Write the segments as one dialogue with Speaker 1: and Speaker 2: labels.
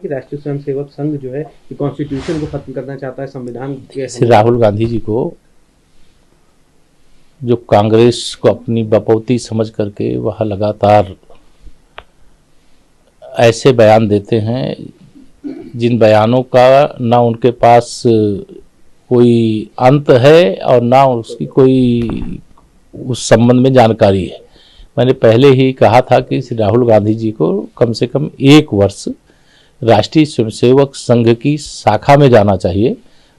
Speaker 1: कि राष्ट्रीय स्वयंसेवक संघ जो है कि कॉन्स्टिट्यूशन को खत्म करना चाहता है, संविधान के।
Speaker 2: श्री राहुल गांधी जी को जो कांग्रेस को अपनी बपौती समझ करके वह लगातार ऐसे बयान देते हैं जिन बयानों का ना उनके पास कोई अंत है और ना उसकी कोई उस संबंध में जानकारी है। मैंने पहले ही कहा था कि श्री राहुल गांधी जी को कम से कम 1 वर्ष राष्ट्रीय स्वयंसेवक संघ की शाखा में जाना चाहिए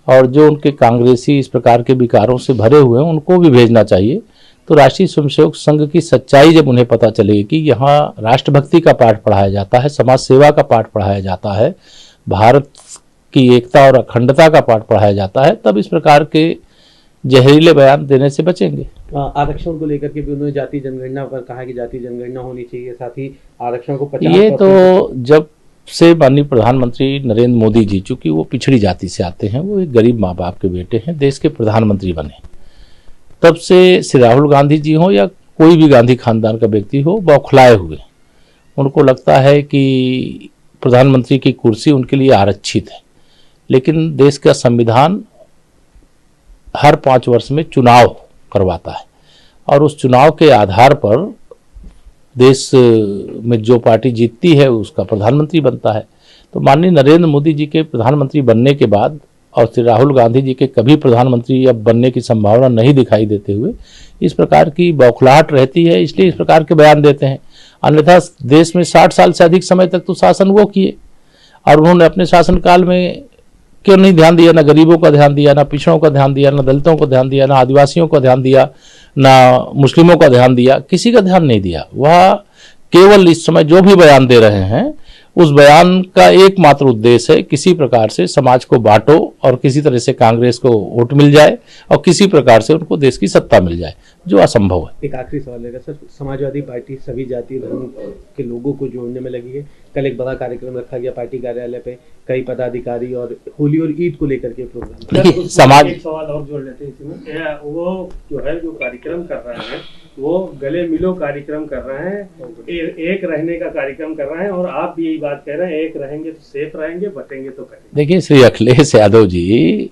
Speaker 2: और जो उनके कांग्रेसी इस प्रकार के विकारों से भरे हुए हैं उनको भी भेजना चाहिए। तो राष्ट्रीय स्वयंसेवक संघ की सच्चाई जब उन्हें पता चलेगी कि यहाँ राष्ट्रभक्ति का पाठ पढ़ाया जाता है, समाज सेवा का पाठ पढ़ाया जाता है, भारत की एकता और अखंडता का पाठ पढ़ाया जाता है, तब इस प्रकार के जहरीले बयान देने से बचेंगे।
Speaker 1: आरक्षण को लेकर के भी उन्होंने जाति जनगणना पर कहा कि जाति जनगणना होनी चाहिए, साथ ही आरक्षण को 50%।
Speaker 2: ये तो जब से माननीय प्रधानमंत्री नरेंद्र मोदी जी, चूंकि वो पिछड़ी जाति से आते हैं, वो एक गरीब माँ बाप के बेटे हैं, देश के प्रधानमंत्री बने, तब से श्री राहुल गांधी जी हो या कोई भी गांधी खानदान का व्यक्ति हो, बौखलाए हुए। उनको लगता है कि प्रधानमंत्री की कुर्सी उनके लिए आरक्षित है, लेकिन देश का संविधान हर 5 वर्ष में चुनाव करवाता है और उस चुनाव के आधार पर देश में जो पार्टी जीतती है उसका प्रधानमंत्री बनता है। तो माननीय नरेंद्र मोदी जी के प्रधानमंत्री बनने के बाद और श्री राहुल गांधी जी के कभी प्रधानमंत्री अब बनने की संभावना नहीं दिखाई देते हुए इस प्रकार की बौखलाहट रहती है, इसलिए इस प्रकार के बयान देते हैं। अन्यथा देश में 60 साल से अधिक समय तक तो शासन वो किए और उन्होंने अपने शासनकाल में क्यों नहीं ध्यान दिया, ना गरीबों का ध्यान दिया, ना पिछड़ों का ध्यान दिया, ना दलितों को ध्यान दिया, ना आदिवासियों का ध्यान दिया, ना मुस्लिमों का ध्यान दिया, किसी का ध्यान नहीं दिया। वह केवल इस समय जो भी बयान दे रहे हैं उस बयान का एकमात्र उद्देश्य है किसी प्रकार से समाज को बांटो और किसी तरह से कांग्रेस को वोट मिल जाए और किसी प्रकार से उनको देश की सत्ता मिल जाए, जो असंभव है।
Speaker 1: एक आखिरी सवाल है सर, समाजवादी पार्टी सभी जाति धर्म के लोगों को जोड़ने में लगी है। कल एक बड़ा कार्यक्रम रखा गया पार्टी कार्यालय पे, कई पदाधिकारी और होली और ईद को लेकर के प्रोग्राम।
Speaker 2: समाज
Speaker 3: एक सवाल और जोड़ लेते हैं इसमें, वो जो है जो कार्यक्रम कर रहे हैं वो गले मिलो कार्यक्रम कर रहे हैं, एक रहने का कार्यक्रम कर रहे हैं और आप भी यही बात कह रहे हैं, एक रहेंगे तो सेफ रहेंगे, बटेंगे तो करेंगे।
Speaker 2: देखिए श्री अखिलेश यादव जी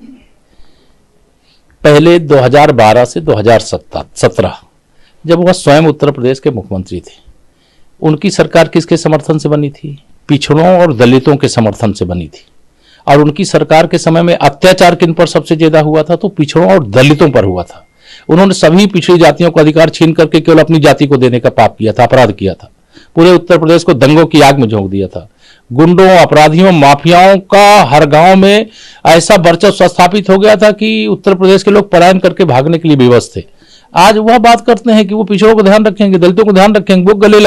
Speaker 2: पहले 2012 से 2017 जब वह स्वयं उत्तर प्रदेश के मुख्यमंत्री थे, उनकी सरकार किसके समर्थन से बनी थी? पिछड़ों और दलितों के समर्थन से बनी थी। और उनकी सरकार के समय में अत्याचार किन पर सबसे ज्यादा हुआ था? तो पिछड़ों और दलितों पर हुआ था। उन्होंने सभी पिछड़ी जातियों को अधिकार छीन करके केवल अपनी जाति को देने का पाप किया था, अपराध किया था। पूरे उत्तर प्रदेश को दंगों की आग में झोंक दिया था। गुंडों, अपराधियों, माफियाओं का हर गांव में ऐसा वर्चस्व स्थापित हो गया था कि उत्तर प्रदेश के लोग पलायन करके भागने के लिए विवश थे। आज वह बात करते हैं कि वो पिछड़ों को ध्यान रखेंगे, दलितों को ध्यान रखेंगे, वो गले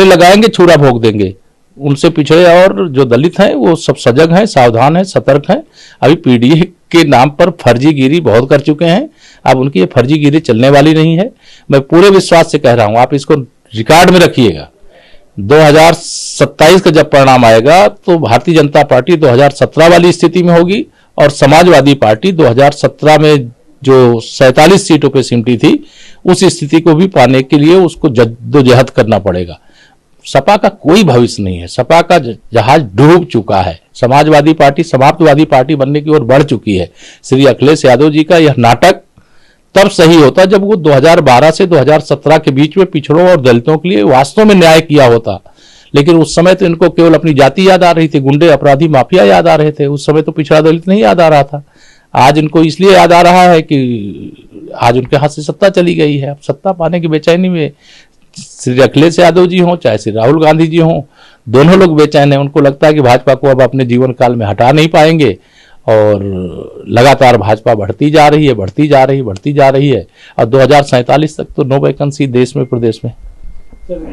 Speaker 2: लगाएंगे, छुरा भोग देंगे। उनसे पिछड़े और जो दलित हैं वो सब सजग हैं, सावधान हैं, सतर्क हैं। अभी पीडीए के नाम पर फर्जीगिरी बहुत कर चुके हैं, अब उनकी ये फर्जीगिरी चलने वाली नहीं है। मैं पूरे विश्वास से कह रहा हूं, आप इसको रिकॉर्ड में रखिएगा। 2027 का जब परिणाम आएगा तो भारतीय जनता पार्टी 2017 वाली स्थिति में होगी और समाजवादी पार्टी 2017 में जो 47 सीटों पे सिमटी थी उस स्थिति को भी पाने के लिए उसको जद्दोजहद करना पड़ेगा। सपा का कोई भविष्य नहीं है, सपा का जहाज डूब चुका है। समाजवादी पार्टी समाप्तवादी पार्टी बनने की ओर बढ़ चुकी है। श्री अखिलेश यादव जी का यह नाटक तब सही होता जब वो 2012 से 2017 के बीच में पिछड़ों और दलितों के लिए वास्तव में न्याय किया होता, लेकिन उस समय तो इनको केवल अपनी जाति याद आ रही थी, गुंडे, अपराधी, माफिया याद आ रहे थे। उस समय तो पिछड़ा दलित नहीं याद आ रहा था। आज इनको इसलिए याद आ रहा है कि आज उनके हाथ से सत्ता चली गई है। अब सत्ता पाने की बेचैनी में श्री अखिलेश यादव जी हों चाहे श्री राहुल गांधी जी हों, दोनों लोग बेचैन हैं। उनको लगता है कि भाजपा को अब अपने जीवन काल में हटा नहीं पाएंगे और लगातार भाजपा बढ़ती जा रही है और 2047 तक तो 9 वैकेंसी देश में प्रदेश में।